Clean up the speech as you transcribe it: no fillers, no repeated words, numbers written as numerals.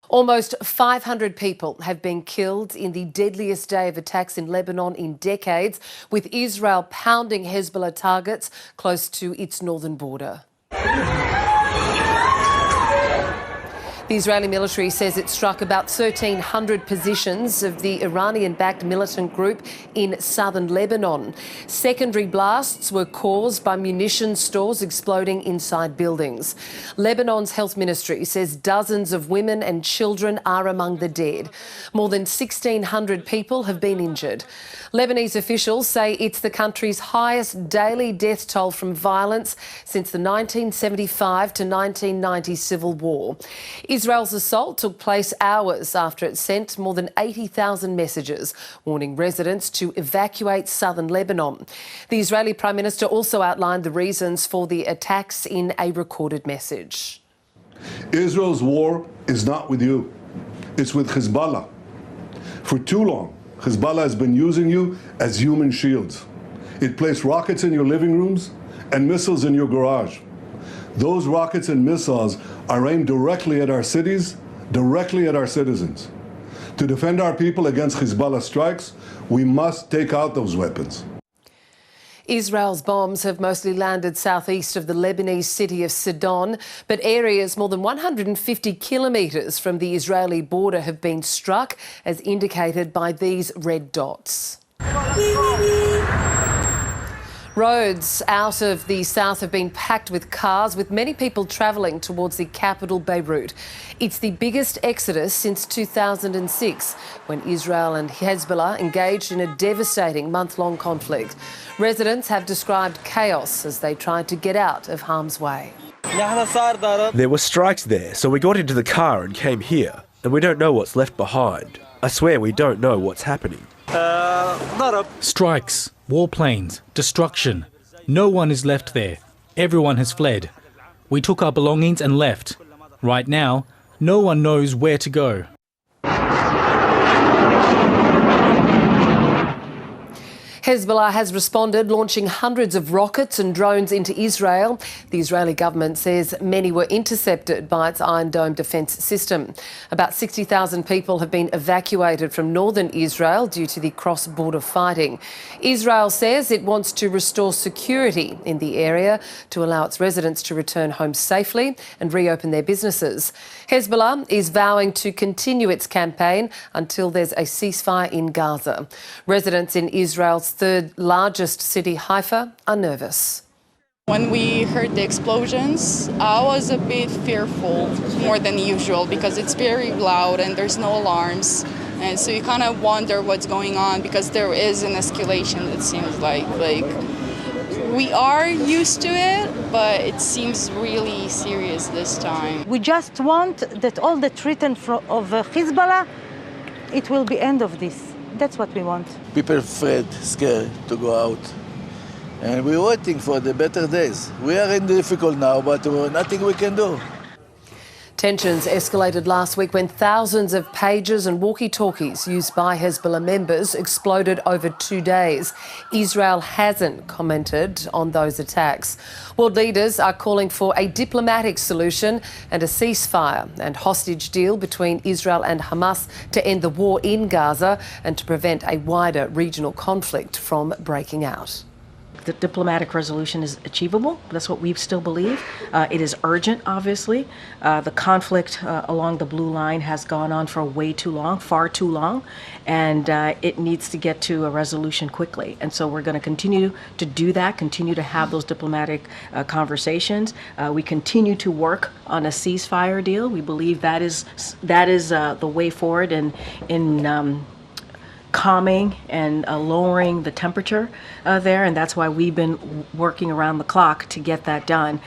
Almost 500 people have been killed in the deadliest day of attacks in Lebanon in decades, with Israel pounding Hezbollah targets close to its northern border. The Israeli military says it struck about 1,300 positions of the Iranian-backed militant group in southern Lebanon. Secondary blasts were caused by munitions stores exploding inside buildings. Lebanon's health ministry says dozens of women and children are among the dead. More than 1,600 people have been injured. Lebanese officials say it's the country's highest daily death toll from violence since the 1975 to 1990 civil war. Israel's assault took place hours after it sent more than 80,000 messages warning residents to evacuate southern Lebanon. The Israeli Prime Minister also outlined the reasons for the attacks in a recorded message. Israel's war is not with you. It's with Hezbollah. For too long, Hezbollah has been using you as human shields. It placed rockets in your living rooms and missiles in your garage. Those rockets and missiles are aimed directly at our cities, directly at our citizens. To defend our people against Hezbollah strikes, we must take out those weapons. Israel's bombs have mostly landed southeast of the Lebanese city of Sidon, but areas more than 150 kilometres from the Israeli border have been struck, as indicated by these red dots. Roads out of the south have been packed with cars, with many people travelling towards the capital, Beirut. It's the biggest exodus since 2006, when Israel and Hezbollah engaged in a devastating month-long conflict. Residents have described chaos as they tried to get out of harm's way. There were strikes there, so we got into the car and came here, and we don't know what's left behind. I swear we don't know what's happening. Strikes, warplanes, destruction. No one is left there. Everyone has fled. We took our belongings and left. Right now, no one knows where to go. Hezbollah has responded, launching hundreds of rockets and drones into Israel. The Israeli government says many were intercepted by its Iron Dome defence system. About 60,000 people have been evacuated from northern Israel due to the cross-border fighting. Israel says it wants to restore security in the area to allow its residents to return home safely and reopen their businesses. Hezbollah is vowing to continue its campaign until there's a ceasefire in Gaza. Residents in Israel's third largest city, Haifa, are nervous. When we heard the explosions, I was a bit fearful, more than usual, because it's very loud and there's no alarms. And so you kind of wonder what's going on, because there is an escalation, it seems like. We are used to it, but it seems really serious this time. We just want that all the threat of Hezbollah, it will be end of this. That's what we want. People afraid, scared to go out. And we're waiting for the better days. We are in difficult now, but nothing we can do. Tensions escalated last week when thousands of pagers and walkie-talkies used by Hezbollah members exploded over 2 days. Israel hasn't commented on those attacks. World leaders are calling for a diplomatic solution and a ceasefire and hostage deal between Israel and Hamas to end the war in Gaza and to prevent a wider regional conflict from breaking out. The diplomatic resolution is achievable. That's what we still believe. It is urgent, obviously. The conflict along the blue line has gone on for way too long, far too long, and it needs to get to a resolution quickly. And so we're going to continue to do that, continue to have those diplomatic conversations. We continue to work on a ceasefire deal. We believe that is the way forward in calming and lowering the temperature there, and that's why we've been working around the clock to get that done.